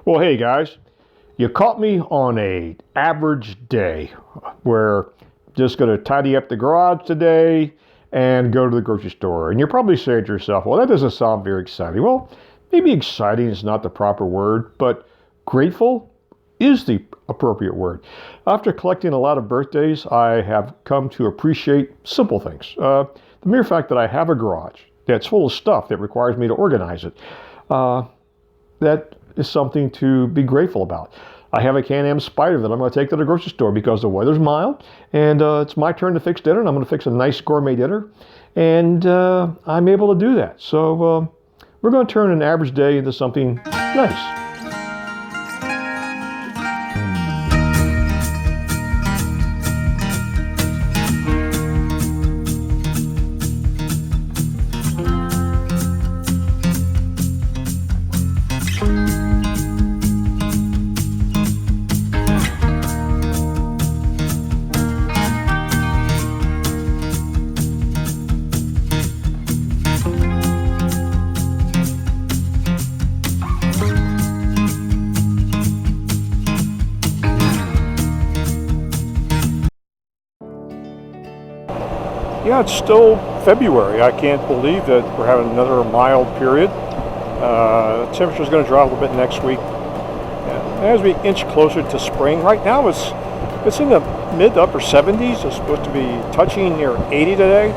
Well, hey guys, you caught me on a average day where just going to tidy up the garage today and go to the grocery store. And you're probably saying to yourself, well, that doesn't sound very exciting. Well, maybe exciting is not the proper word, but grateful is the appropriate word. After collecting a lot of birthdays, I have come to appreciate simple things. The mere fact that I have a garage that's full of stuff that requires me to organize it. That is something to be grateful about. I have a Am Spyder that I'm going to take to the grocery store because the weather's mild and it's my turn to fix dinner, and I'm going to fix a nice gourmet dinner, and I'm able to do that. So we're going to turn an average day into something nice. Yeah, it's still February. I can't believe that we're having another mild period. The temperature's going to drop a little bit next week. And as we inch closer to spring, right now it's in the mid to upper 70s. It's supposed to be touching near 80 today,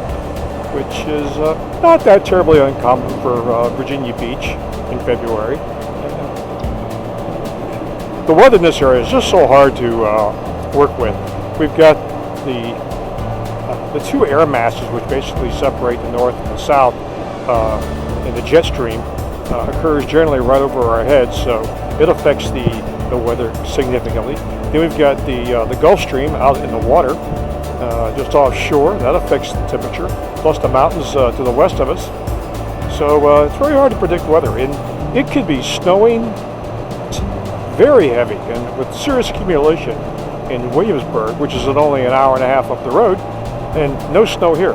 which is not that terribly uncommon for Virginia Beach in February. The weather in this area is just so hard to work with. We've got the two air masses, which basically separate the north and the south, and the jet stream occurs generally right over our heads, so it affects the weather significantly. Then we've got the Gulf Stream out in the water, just offshore. That affects the temperature, plus the mountains to the west of us. So it's very hard to predict weather. And it could be snowing very heavy and with serious accumulation in Williamsburg, which is only an hour and a half up the road, and no snow here,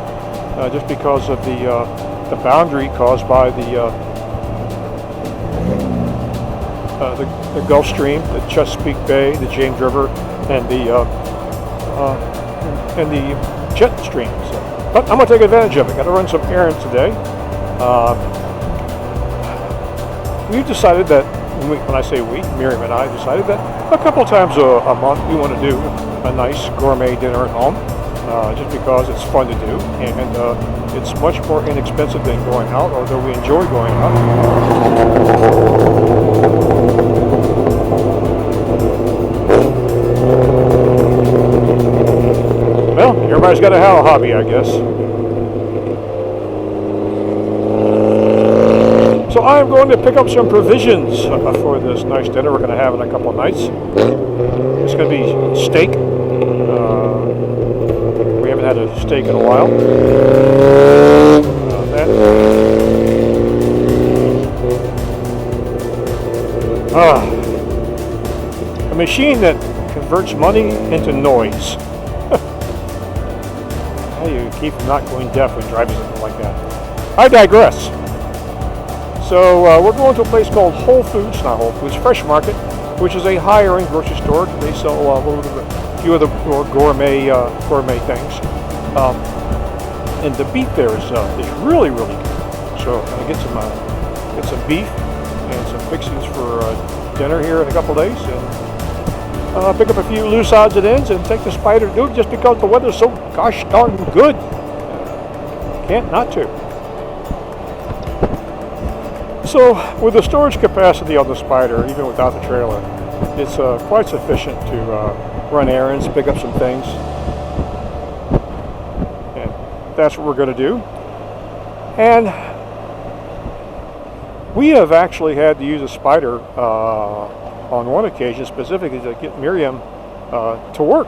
just because of the boundary caused by the Gulf Stream, the Chesapeake Bay, the James River, and the jet stream. So, but I'm going to take advantage of it. Got to run some errands today. We've decided that, when I say we, Miriam and I decided that a couple times a month we want to do a nice gourmet dinner at home. Just because it's fun to do, and it's much more inexpensive than going out, although we enjoy going out. Well, everybody's got a hobby, I guess. So I'm going to pick up some provisions for this nice dinner we're going to have in a couple of nights. It's going to be steak. We haven't had a steak in a while. A machine that converts money into noise. How do you keep from not going deaf when driving something like that? I digress. So we're going to a place called Whole Foods, not Whole Foods, Fresh Market, which is a higher-end grocery store. They sell a few of the more gourmet things, and the beef there is really good. So I'm gonna get some beef and some fixings for dinner here in a couple days, and pick up a few loose odds and ends and take the Spyder to do it just because the weather's so gosh darn good. Can't not to. So with the storage capacity on the Spyder, even without the trailer, it's quite sufficient to run errands, pick up some things, and that's what we're going to do. And we have actually had to use a Spyder on one occasion specifically to get Miriam to work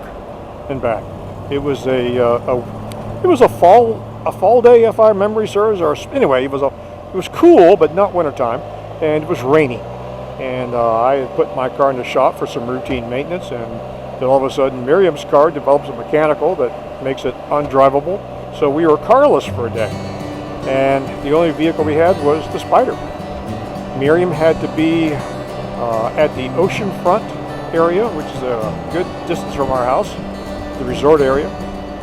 and back. It was a fall day, if our memory serves, or anyway, it was cool, but not wintertime, and it was raining. And I had put my car in the shop for some routine maintenance, and then all of a sudden Miriam's car develops a mechanical that makes it undrivable. So we were carless for a day. And the only vehicle we had was the Spyder. Miriam had to be at the oceanfront area, which is a good distance from our house, the resort area,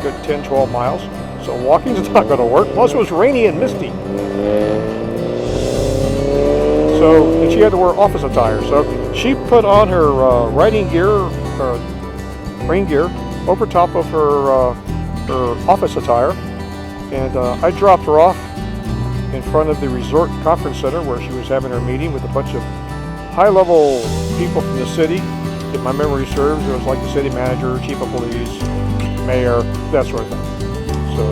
good 10-12 miles. So walking's not going to work. Plus it was rainy and misty. So, and she had to wear office attire. So she put on her riding gear, rain gear, over top of her office attire. And I dropped her off in front of the resort conference center where she was having her meeting with a bunch of high-level people from the city. If my memory serves, it was like the city manager, chief of police, mayor, that sort of thing. So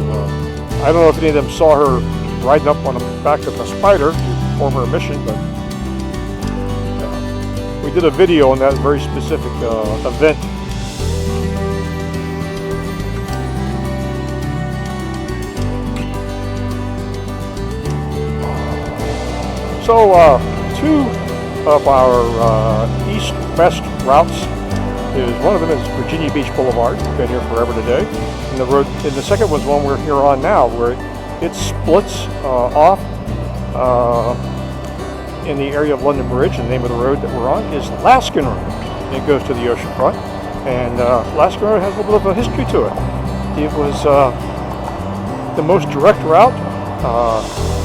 I don't know if any of them saw her riding up on the back of a Spyder to perform her mission, but we did a video on that very specific event. So two of our east-west routes is one of them is Virginia Beach Boulevard. Been here forever today. And the second one's one we're here on now, where it splits off in the area of London Bridge. And the name of the road that we're on is Laskin Road. And it goes to the oceanfront. And Laskin Road has a little bit of a history to it. It was the most direct route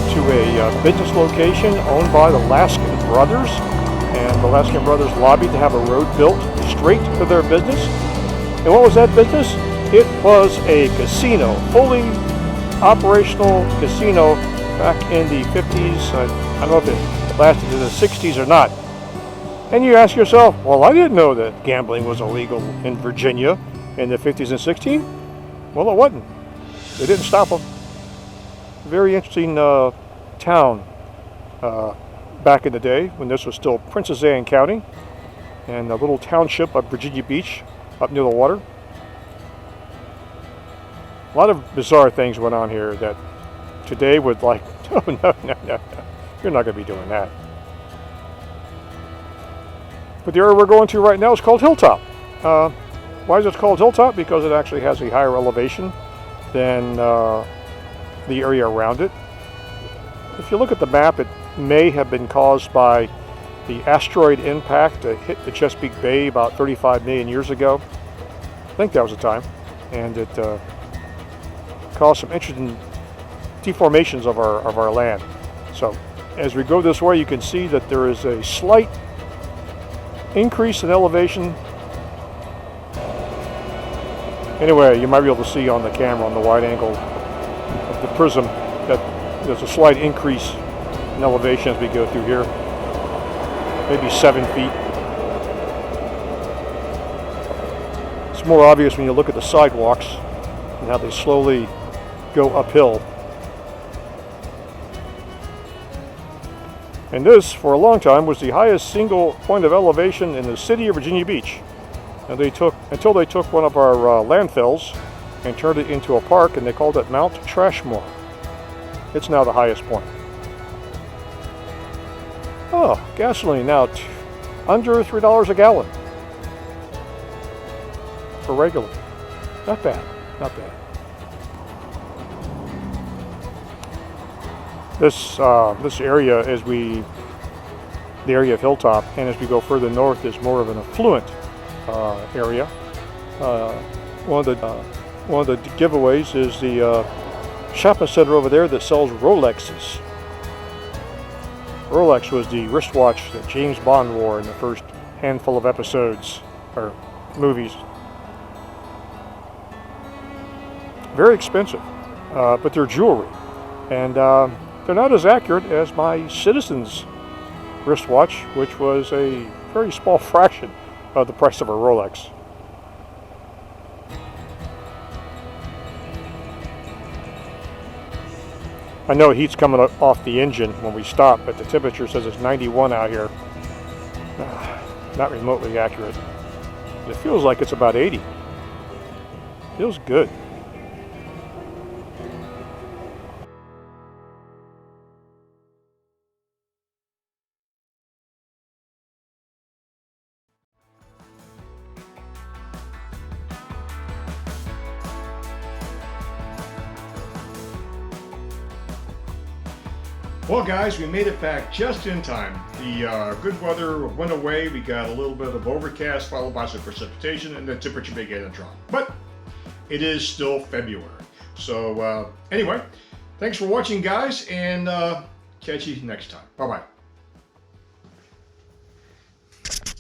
to a business location owned by the Laskin brothers. And the Laskin brothers lobbied to have a road built straight to their business. And what was that business? It was a casino, fully operational casino back in the 50s. I don't know if it lasted to the 60s or not. And you ask yourself, well, I didn't know that gambling was illegal in Virginia in the 50s and 60s. Well, it wasn't. They didn't stop them. Very interesting town back in the day when this was still Princess Anne County and a little township of Virginia Beach up near the water. A lot of bizarre things went on here that today would like, oh, no, you're not going to be doing that. But the area we're going to right now is called Hilltop. Why is it called Hilltop? Because it actually has a higher elevation than the area around it. If you look at the map, it may have been caused by the asteroid impact that hit the Chesapeake Bay about 35 million years ago. I think that was the time. And it caused some interesting deformations of our land. So as we go this way, you can see that there is a slight increase in elevation. Anyway, you might be able to see on the camera on the wide angle of the prism that there's a slight increase in elevation as we go through here, maybe 7 feet. It's more obvious when you look at the sidewalks and how they slowly go uphill. And this, for a long time, was the highest single point of elevation in the city of Virginia Beach. And until they took one of our landfills and turned it into a park, and they called it Mount Trashmore. It's now the highest point. Oh, gasoline now under $3 a gallon for regular. Not bad, not bad. This area, the area of Hilltop, and as we go further north, is more of an affluent area. One of the giveaways is the shopping center over there that sells Rolexes. Rolex was the wristwatch that James Bond wore in the first handful of episodes or movies. Very expensive, but they're jewelry, and they're not as accurate as my Citizen's wristwatch, which was a very small fraction of the price of a Rolex. I know heat's coming off the engine when we stop, but the temperature says it's 91 out here. Not remotely accurate. It feels like it's about 80. Feels good. Well guys, we made it back just in time. The good weather went away. We got a little bit of overcast followed by some precipitation and the temperature began to drop. But it is still February. So anyway, thanks for watching guys, and catch you next time. Bye-bye.